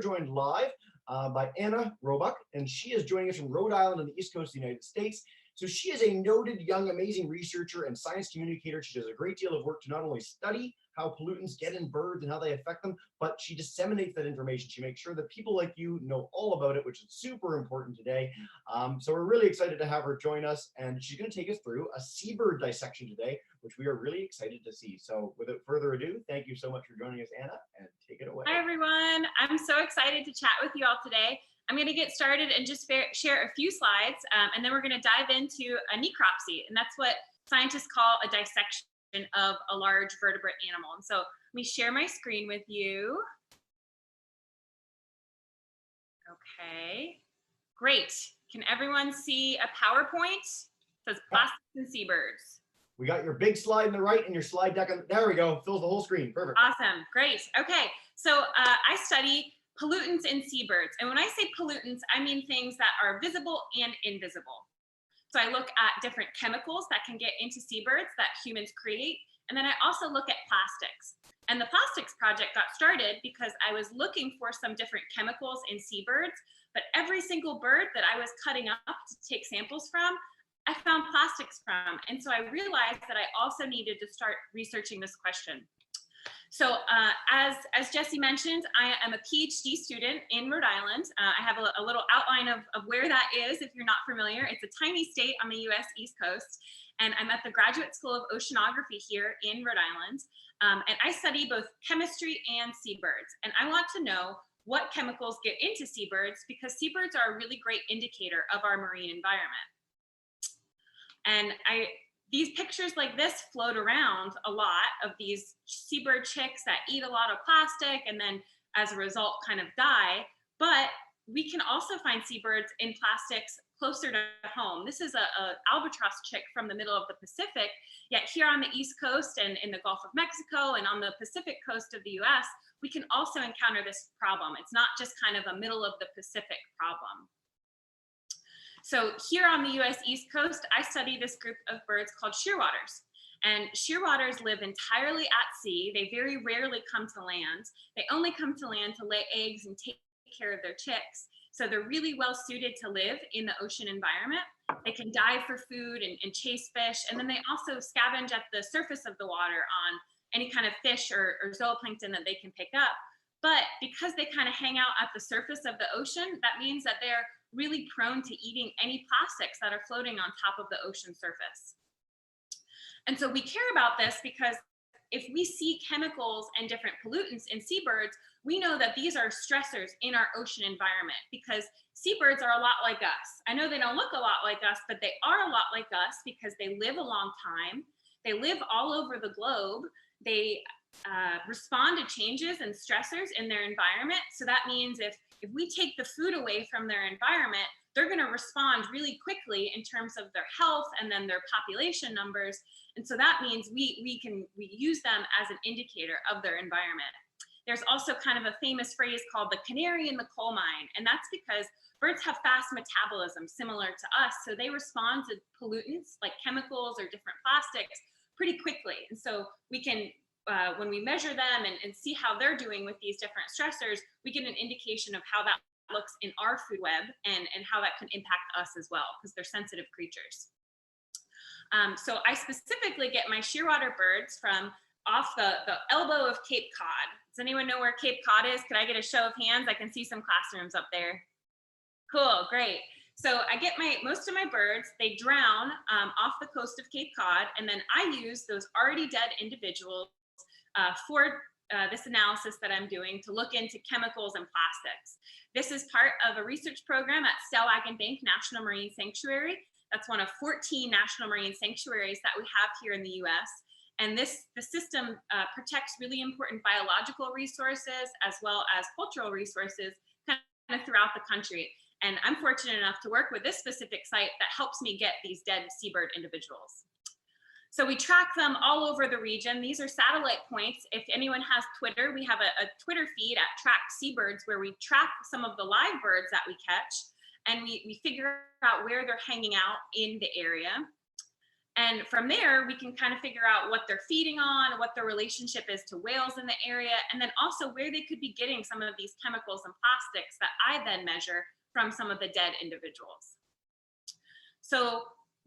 are joined live by Anna Robuck, and she is joining us from Rhode Island on the East Coast of the United States. So she is a noted young, amazing researcher and science communicator. She does a great deal of work to not only study how pollutants get in birds and how they affect them, but she disseminates that information. She makes sure that people like you know all about it, which is super important today. So we're really excited to have her join us, and she's going to take us through a seabird dissection today, which we are really excited to see. So without further ado, thank you so much for joining us, Anna, and take it away. Hi, everyone. I'm so excited to chat with you all today. I'm going to get started and just share a few slides, and then we're going to dive into a necropsy, and that's what scientists call a dissection of a large vertebrate animal. And so let me share my screen with you. Okay, great. Can everyone see a PowerPoint? It says plastics and seabirds. We got your big slide on the right and your slide deck on, there we go, fills the whole screen, perfect. Awesome, great. Okay, so I study pollutants in seabirds. And when I say pollutants, I mean things that are visible and invisible. So I look at different chemicals that can get into seabirds that humans create. And then I also look at plastics. And the plastics project got started because I was looking for some different chemicals in seabirds, but every single bird that I was cutting up to take samples from, I found plastics from. And so I realized that I also needed to start researching this question. So as Jesse mentioned, I am a PhD student in Rhode Island. I have a little outline of where that is if you're not familiar. It's a tiny state on the US East Coast. And I'm at the Graduate School of Oceanography here in Rhode Island. And I study both chemistry and seabirds. And I want to know what chemicals get into seabirds because seabirds are a really great indicator of our marine environment. And these pictures like this float around a lot of these seabird chicks that eat a lot of plastic and then as a result kind of die. But we can also find seabirds in plastics closer to home. This is a albatross chick from the middle of the Pacific, yet here on the East Coast and in the Gulf of Mexico and on the Pacific coast of the US, we can also encounter this problem. It's not just kind of a middle of the Pacific problem. So here on the US East Coast, I study this group of birds called shearwaters. And shearwaters live entirely at sea. They very rarely come to land. They only come to land to lay eggs and take care of their chicks. So they're really well suited to live in the ocean environment. They can dive for food and chase fish. And then they also scavenge at the surface of the water on any kind of fish or zooplankton that they can pick up. But because they kind of hang out at the surface of the ocean, that means that they're really prone to eating any plastics that are floating on top of the ocean surface. And so we care about this because if we see chemicals and different pollutants in seabirds, we know that these are stressors in our ocean environment because seabirds are a lot like us. I know they don't look a lot like us, but they are a lot like us because they live a long time. They live all over the globe. They respond to changes and stressors in their environment. So that means if we take the food away from their environment, they're going to respond really quickly in terms of their health and then their population numbers. And so that means we use them as an indicator of their environment. There's also kind of a famous phrase called the canary in the coal mine. And that's because birds have fast metabolism similar to us. So they respond to pollutants like chemicals or different plastics pretty quickly. And so we can when we measure them and see how they're doing with these different stressors, we get an indication of how that looks in our food web and how that can impact us as well, because they're sensitive creatures. So I specifically get my shearwater birds from off the elbow of Cape Cod. Does anyone know where Cape Cod is? Could I get a show of hands? I can see some classrooms up there. Cool, great. So I get most of my birds, they drown off the coast of Cape Cod, and then I use those already dead individuals for this analysis that I'm doing to look into chemicals and plastics. This is part of a research program at Stellwagen Bank National Marine Sanctuary. That's one of 14 national marine sanctuaries that we have here in the US. And the system protects really important biological resources as well as cultural resources kind of throughout the country. And I'm fortunate enough to work with this specific site that helps me get these dead seabird individuals. So we track them all over the region. These are satellite points. If anyone has Twitter, we have a Twitter feed at Tract Seabirds where we track some of the live birds that we catch, and we figure out where they're hanging out in the area. And from there, we can kind of figure out what they're feeding on, what their relationship is to whales in the area, and then also where they could be getting some of these chemicals and plastics that I then measure from some of the dead individuals. So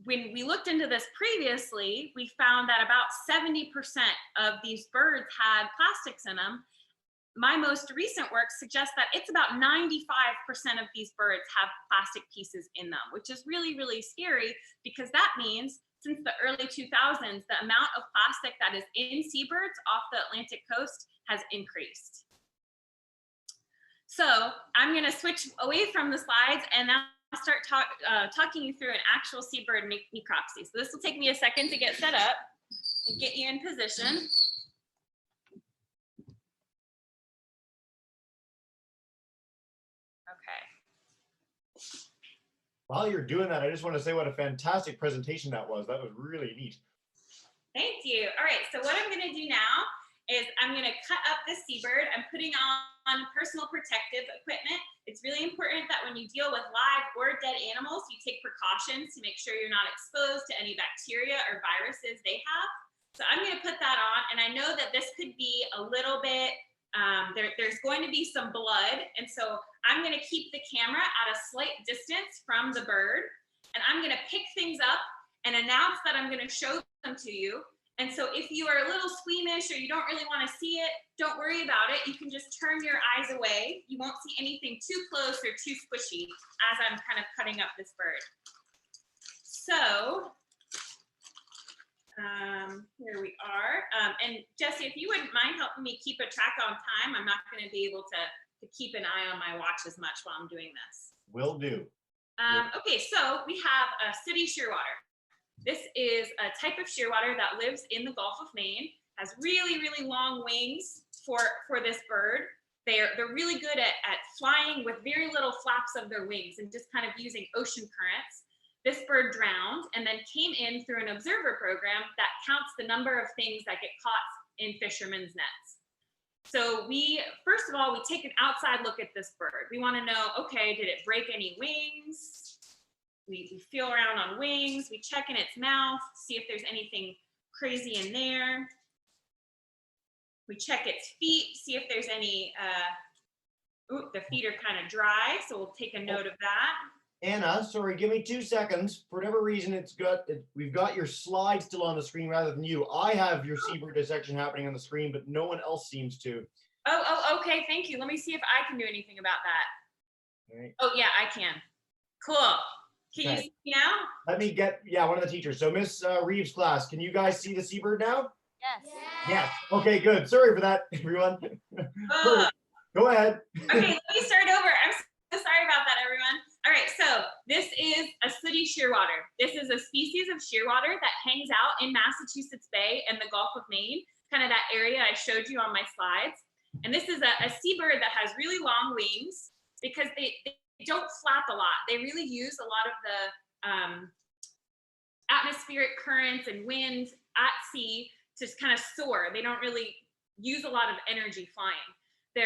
when we looked into this previously, we found that about 70% of these birds had plastics in them. My most recent work suggests that it's about 95% of these birds have plastic pieces in them, which is really, really scary, because that means since the early 2000s, the amount of plastic that is in seabirds off the Atlantic coast has increased. So I'm going to switch away from the slides and now start talking you through an actual seabird necropsy. So this will take me a second to get set up and get you in position. Okay. While you're doing that, I just want to say what a fantastic presentation that was. That was really neat. Thank you. All right, so what I'm going to do now is I'm going to cut up the seabird. I'm putting on personal protective equipment. It's really important that when you deal with live or dead animals, you take precautions to make sure you're not exposed to any bacteria or viruses they have. So I'm going to put that on, and I know that this could be a little bit, there's going to be some blood, and so I'm going to keep the camera at a slight distance from the bird, and I'm going to pick things up and announce that I'm going to show them to you. And so if you are a little squeamish or you don't really want to see it, don't worry about it. You can just turn your eyes away. You won't see anything too close or too squishy as I'm kind of cutting up this bird. So here we are. And Jesse, if you wouldn't mind helping me keep a track on time, I'm not going to be able to keep an eye on my watch as much while I'm doing this. Will do. Okay, so we have a city shearwater. This is a type of shearwater that lives in the Gulf of Maine, has really, really long wings for this bird. They're really good at flying with very little flaps of their wings and just kind of using ocean currents. This bird drowned and then came in through an observer program that counts the number of things that get caught in fishermen's nets. So first of all, we take an outside look at this bird. We want to know, okay, did it break any wings? We feel around on wings, we check in its mouth, see if there's anything crazy in there. We check its feet, see if there's any, the feet are kind of dry, so we'll take a note of that. Anna, sorry, give me 2 seconds. For whatever reason, we've got your slide still on the screen rather than you. I have your Seabird dissection happening on the screen, but no one else seems to. Oh, okay, thank you. Let me see if I can do anything about that. Right. Oh yeah, I can. Cool. Can you see me now? Let me get, one of the teachers. So Miss Reeves' class, can you guys see the seabird now? Yes. Yes. Okay, good. Sorry for that, everyone. Go ahead. Okay, let me start over. I'm so sorry about that, everyone. All right, so this is a sooty shearwater. This is a species of shearwater that hangs out in Massachusetts Bay and the Gulf of Maine, kind of that area I showed you on my slides. And this is a seabird that has really long wings because they don't flap a lot. They really use a lot of the atmospheric currents and winds at sea to kind of soar. They don't really use a lot of energy flying. They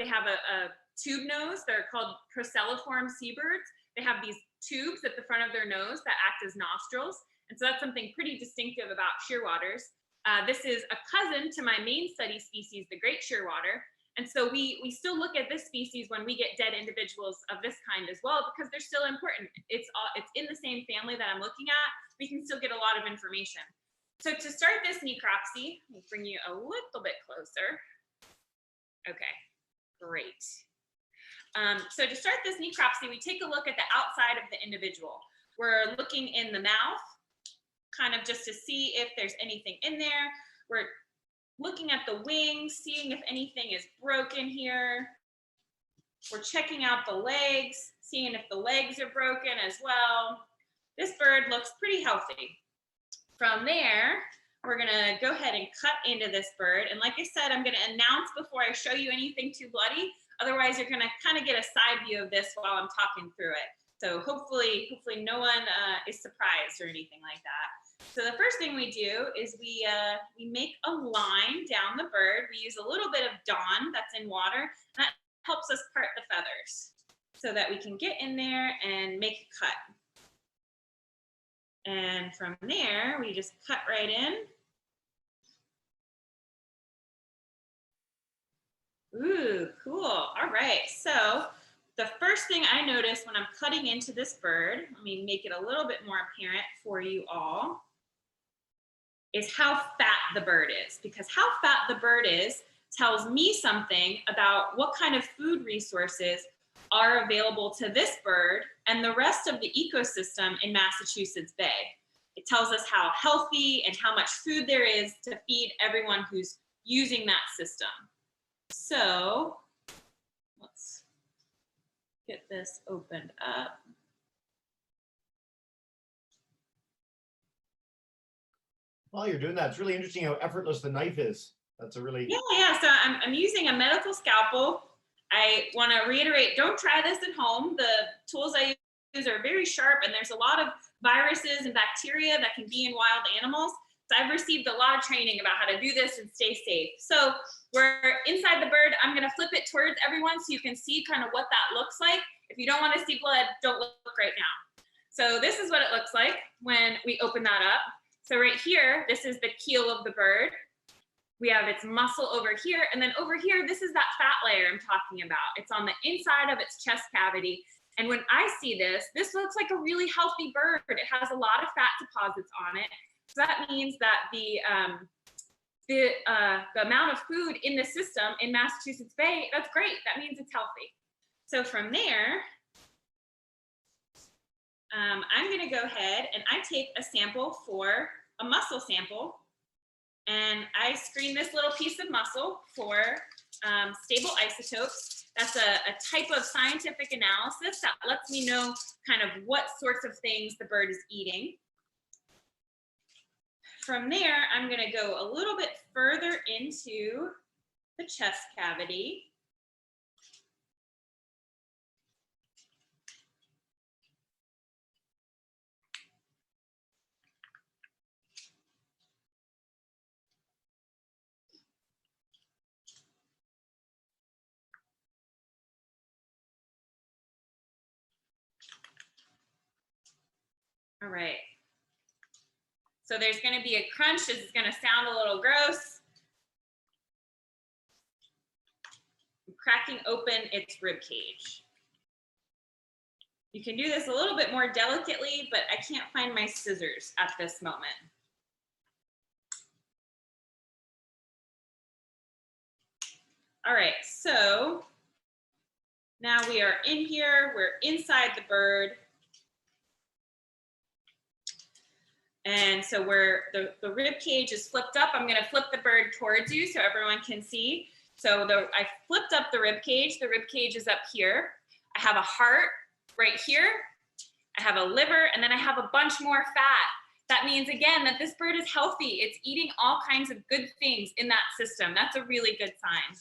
have a tube nose. They're called proceliform seabirds. They have these tubes at the front of their nose that act as nostrils. And so that's something pretty distinctive about shearwaters. This is a cousin to my main study species, the great shearwater. And so we still look at this species when we get dead individuals of this kind as well, because they're still important. It's in the same family that I'm looking at. We can still get a lot of information. So to start this necropsy, let me bring you a little bit closer. Okay, great. So to start this necropsy, we take a look at the outside of the individual. We're looking in the mouth, kind of just to see if there's anything in there. We're looking at the wings, seeing if anything is broken here. We're checking out the legs, seeing if the legs are broken as well. This bird looks pretty healthy. From there, we're gonna go ahead and cut into this bird. And like I said, I'm gonna announce before I show you anything too bloody. Otherwise, you're gonna kind of get a side view of this while I'm talking through it. So hopefully no one is surprised or anything like that. So the first thing we do is we make a line down the bird. We use a little bit of Dawn that's in water. That helps us part the feathers so that we can get in there and make a cut. And from there, we just cut right in. Ooh, cool. All right. So the first thing I notice when I'm cutting into this bird, let me make it a little bit more apparent for you all, is how fat the bird is, because how fat the bird is tells me something about what kind of food resources are available to this bird and the rest of the ecosystem in Massachusetts Bay. It tells us how healthy and how much food there is to feed everyone who's using that system. So let's get this opened up. While you're doing that, it's really interesting how effortless the knife is. That's a really... Yeah. So I'm using a medical scalpel. I want to reiterate, don't try this at home. The tools I use are very sharp, and there's a lot of viruses and bacteria that can be in wild animals. So I've received a lot of training about how to do this and stay safe. So we're inside the bird. I'm going to flip it towards everyone so you can see kind of what that looks like. If you don't want to see blood, don't look right now. So this is what it looks like when we open that up. So right here, this is the keel of the bird. We have its muscle over here, and then over here, this is that fat layer I'm talking about. It's on the inside of its chest cavity. And when I see this, this looks like a really healthy bird. It has a lot of fat deposits on it. So that means that the amount of food in the system in Massachusetts Bay, that's great. That means it's healthy. So from there, I'm gonna go ahead and I take a sample for a muscle sample, and I screen this little piece of muscle for stable isotopes. That's a type of scientific analysis that lets me know kind of what sorts of things the bird is eating. From there, I'm gonna go a little bit further into the chest cavity. All right. So there's going to be a crunch. This is going to sound a little gross. I'm cracking open its rib cage. You can do this a little bit more delicately, but I can't find my scissors at this moment. All right, so now we are in here. We're inside the bird. And so the rib cage is flipped up. I'm gonna flip the bird towards you so everyone can see. So I flipped up the rib cage. The rib cage is up here. I have a heart right here. I have a liver, and then I have a bunch more fat. That means, again, that this bird is healthy. It's eating all kinds of good things in that system. That's a really good sign.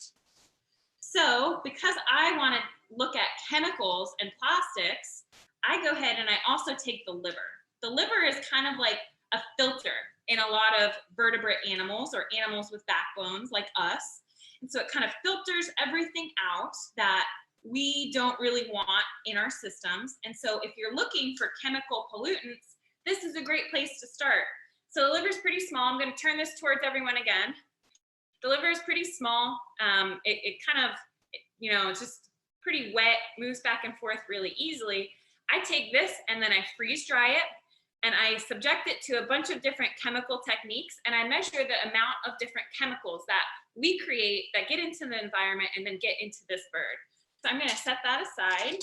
So because I wanna look at chemicals and plastics, I go ahead and I also take the liver. The liver is kind of like a filter in a lot of vertebrate animals or animals with backbones like us. And so it kind of filters everything out that we don't really want in our systems. And so if you're looking for chemical pollutants, this is a great place to start. So the liver is pretty small. I'm going to turn this towards everyone again. The liver is pretty small. It kind of, you know, it's just pretty wet, moves back and forth really easily. I take this and then I freeze dry it. And I subject it to a bunch of different chemical techniques, and I measure the amount of different chemicals that we create that get into the environment and then get into this bird. So I'm gonna set that aside,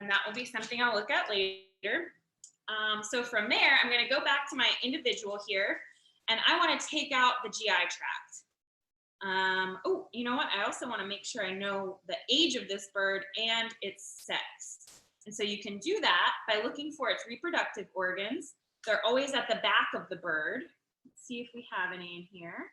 and that will be something I'll look at later. So from there, I'm gonna go back to my individual here, and I wanna take out the GI tract. Oh, you know what? I also wanna make sure I know the age of this bird and its sex. And so you can do that by looking for its reproductive organs. They're always at the back of the bird. Let's see if we have any in here.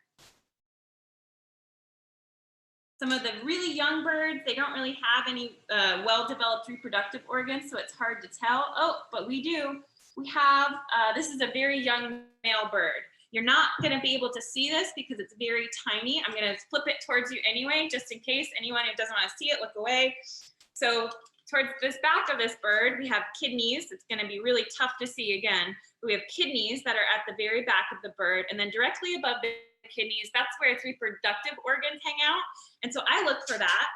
Some of the really young birds, they don't really have any well-developed reproductive organs, so it's hard to tell. Oh, but we do. We have, this is a very young male bird. You're not gonna be able to see this because it's very tiny. I'm gonna flip it towards you anyway, just in case anyone who doesn't wanna see it, look away. So towards this back of this bird, we have kidneys. It's going to be really tough to see again. We have kidneys that are at the very back of the bird, and then directly above the kidneys, that's where its reproductive organs hang out. And so I look for that,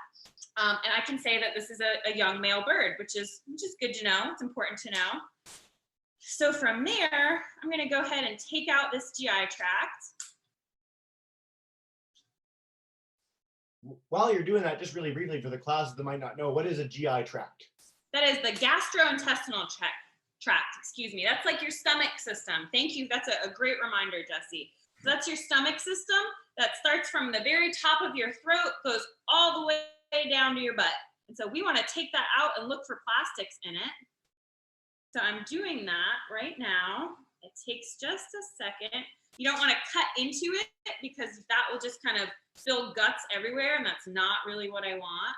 and I can say that this is a young male bird, which is good to know. It's important to know. So from there, I'm going to go ahead and take out this GI tract. While you're doing that, just really briefly for the classes that might not know, what is a GI tract? That is the gastrointestinal tract, excuse me. That's like your stomach system. Thank you. That's a great reminder, Jesse. So that's your stomach system that starts from the very top of your throat, goes all the way down to your butt. And so we want to take that out and look for plastics in it. So I'm doing that right now. It takes just a second. You don't want to cut into it because that will just kind of fill guts everywhere, and that's not really what I want.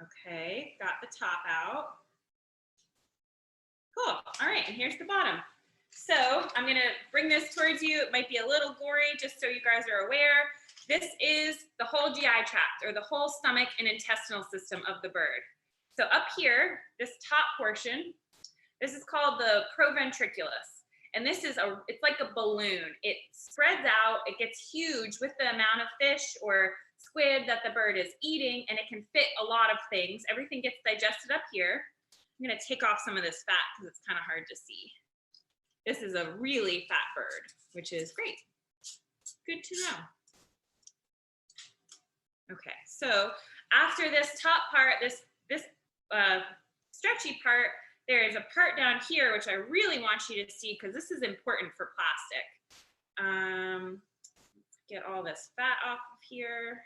Okay, got the top out. Cool. All right, and here's the bottom. So I'm going to bring this towards you. It might be a little gory, just so you guys are aware. This is the whole GI tract, or the whole stomach and intestinal system of the bird. So up here, this top portion, this is called the proventriculus. And this is it's like a balloon. It spreads out, it gets huge with the amount of fish or squid that the bird is eating, and it can fit a lot of things. Everything gets digested up here. I'm gonna take off some of this fat because it's kind of hard to see. This is a really fat bird, which is great. Good to know. Okay, so after this top part, this stretchy part, there is a part down here, which I really want you to see because this is important for plastic. Let's get all this fat off of here.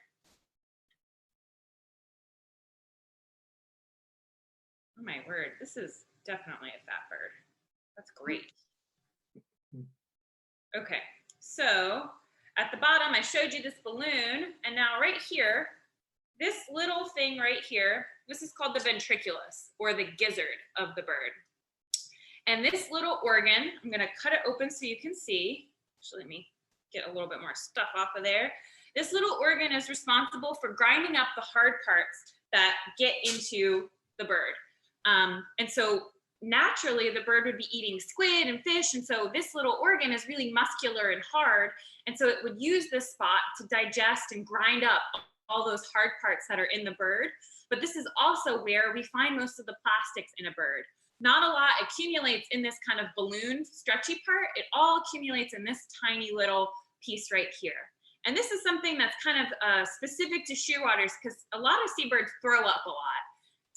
Oh my word, this is definitely a fat bird. That's great. Okay, so at the bottom, I showed you this balloon, and now right here, this little thing right here, this is called the ventriculus, or the gizzard of the bird. And this little organ, I'm gonna cut it open so you can see. Actually, let me get a little bit more stuff off of there. This little organ is responsible for grinding up the hard parts that get into the bird. And so naturally, the bird would be eating squid and fish, and so this little organ is really muscular and hard, and so it would use this spot to digest and grind up all those hard parts that are in the bird. But this is also where we find most of the plastics in a bird. Not a lot accumulates in this kind of balloon stretchy part. It all accumulates in this tiny little piece right here. And this is something that's kind of specific to shearwaters because a lot of seabirds throw up a lot.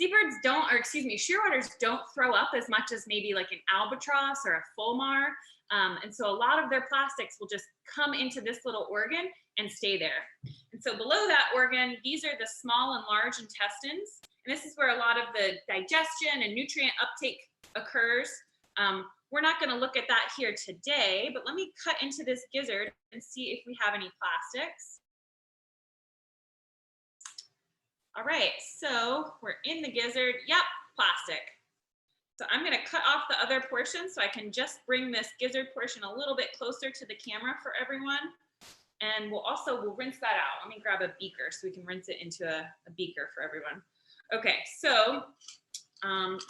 Seabirds don't, or excuse me, shearwaters don't throw up as much as maybe like an albatross or a fulmar. And so a lot of their plastics will just come into this little organ and stay there. And so below that organ, these are the small and large intestines. And this is where a lot of the digestion and nutrient uptake occurs. We're not going to look at that here today, but let me cut into this gizzard and see if we have any plastics. All right, so we're in the gizzard. Yep, plastic. So I'm going to cut off the other portion so I can just bring this gizzard portion a little bit closer to the camera for everyone. And we'll rinse that out. Let me grab a beaker so we can rinse it into a beaker for everyone. Okay, so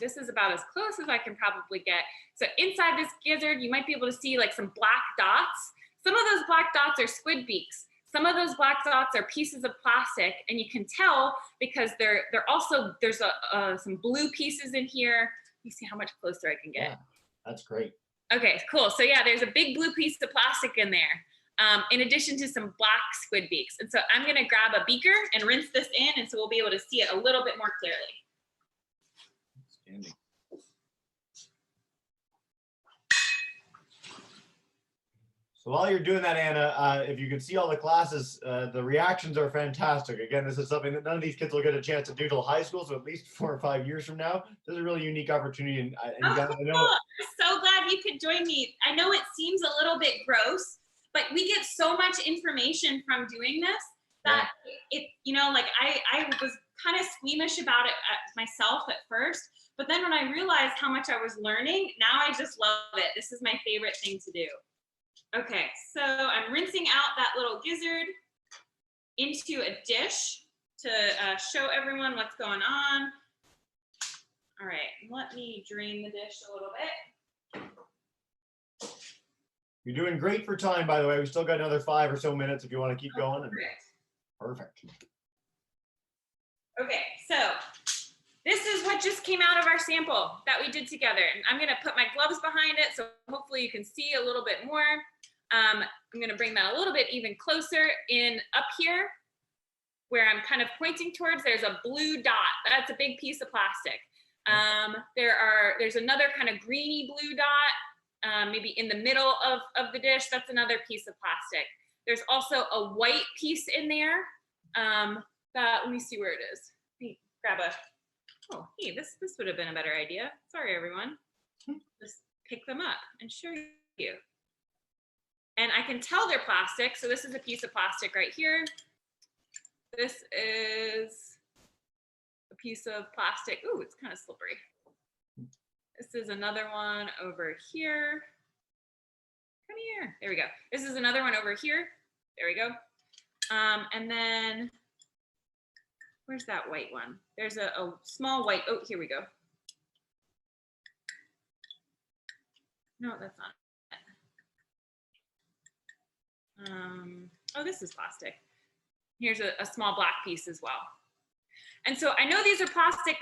this is about as close as I can probably get. So inside this gizzard, you might be able to see like some black dots. Some of those black dots are squid beaks. Some of those black dots are pieces of plastic, and you can tell because they're also, there's some blue pieces in here. You see how much closer I can get. Yeah, that's great. Okay, cool. So yeah, there's a big blue piece of plastic in there, in addition to some black squid beaks. And so I'm gonna grab a beaker and rinse this in, and so we'll be able to see it a little bit more clearly. Outstanding. So while you're doing that, Anna, if you can see all the classes, the reactions are fantastic. Again, this is something that none of these kids will get a chance to do till high school, so at least 4 or 5 years from now. This is a really unique opportunity. And you guys, I know, I'm so glad you could join me. I know it seems a little bit gross, but we get so much information from doing this that it, you know, like I was kind of squeamish about it myself at first, but then when I realized how much I was learning, now I just love it. This is my favorite thing to do. Okay, so I'm rinsing out that little gizzard into a dish to show everyone what's going on. All right, let me drain the dish a little bit. You're doing great for time, by the way. We still got another 5 or so minutes if you want to keep going. And perfect. Okay, so this is what just came out of our sample that we did together. And I'm gonna put my gloves behind it, so hopefully you can see a little bit more. I'm gonna bring that a little bit even closer in up here, where I'm kind of pointing towards. There's a blue dot. That's a big piece of plastic. There's another kind of greeny blue dot, maybe in the middle of the dish. That's another piece of plastic. There's also a white piece in there. Let me see where it is. Let me grab oh, hey, this would have been a better idea. Sorry, everyone. Just pick them up and show you. And I can tell they're plastic. So this is a piece of plastic right here. This is a piece of plastic. Ooh, it's kind of slippery. This is another one over here. Come here. There we go. This is another one over here. There we go. And then, where's that white one? There's a small white, oh, here we go. No, that's not it. Oh, this is plastic. Here's a small black piece as well. And so I know these are plastic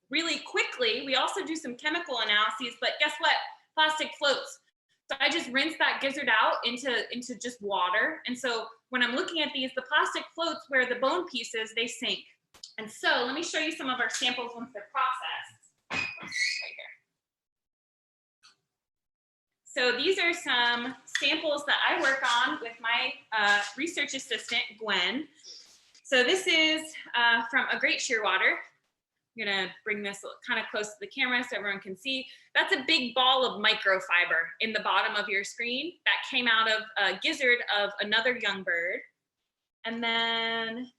really quickly. We also do some chemical analyses, but guess what? Plastic floats. So I just rinse that gizzard out into just water. And so when I'm looking at these, the plastic floats where the bone pieces, they sink. And so let me show you some of our samples once they're processed. Right here. So these are some samples that I work on with my research assistant, Gwen. So this is from a great shearwater. I'm gonna bring this kind of close to the camera so everyone can see. That's a big ball of microfiber in the bottom of your screen that came out of a gizzard of another young bird. And then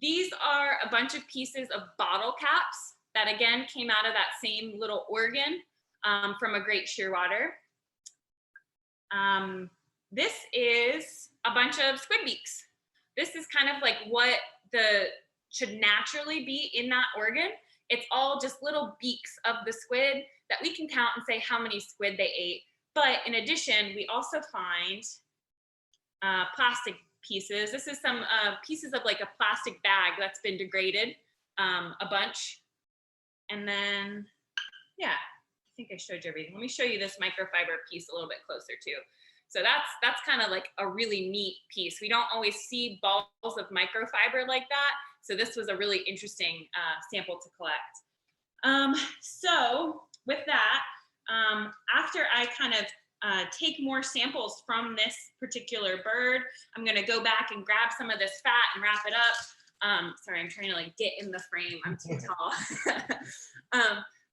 these are a bunch of pieces of bottle caps that again came out of that same little organ from a great shearwater. This is a bunch of squid beaks. This is kind of like what should naturally be in that organ. It's all just little beaks of the squid that we can count and say how many squid they ate. But in addition, we also find plastic pieces. This is some pieces of like a plastic bag that's been degraded a bunch. And then, yeah, I think I showed you everything. Let me show you this microfiber piece a little bit closer too. So that's kind of like a really neat piece. We don't always see balls of microfiber like that. So this was a really interesting sample to collect. So with that, after I kind of take more samples from this particular bird, I'm gonna go back and grab some of this fat and wrap it up. Sorry, I'm trying to like get in the frame, I'm too tall.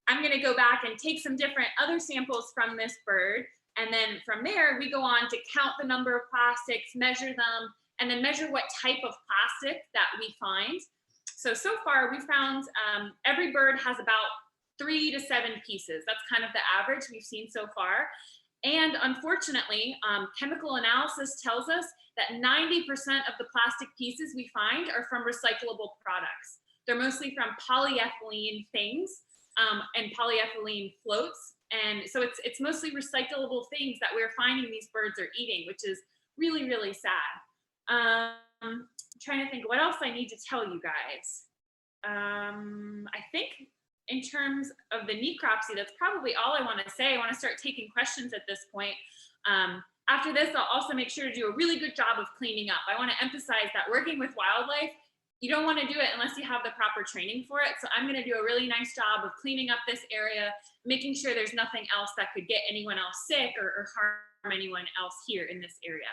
I'm gonna go back and take some different other samples from this bird. And then from there, we go on to count the number of plastics, measure them, and then measure what type of plastic that we find. So far we found every bird has about 3 to 7 pieces. That's kind of the average we've seen so far. And unfortunately, chemical analysis tells us that 90% of the plastic pieces we find are from recyclable products. They're mostly from polyethylene things and polyethylene floats. And so it's mostly recyclable things that we're finding these birds are eating, which is really, really sad. I'm trying to think what else I need to tell you guys. I think in terms of the necropsy, that's probably all I want to say. I want to start taking questions at this point. After this, I'll also make sure to do a really good job of cleaning up. I want to emphasize that working with wildlife, you don't want to do it unless you have the proper training for it. So I'm going to do a really nice job of cleaning up this area, making sure there's nothing else that could get anyone else sick or harm anyone else here in this area.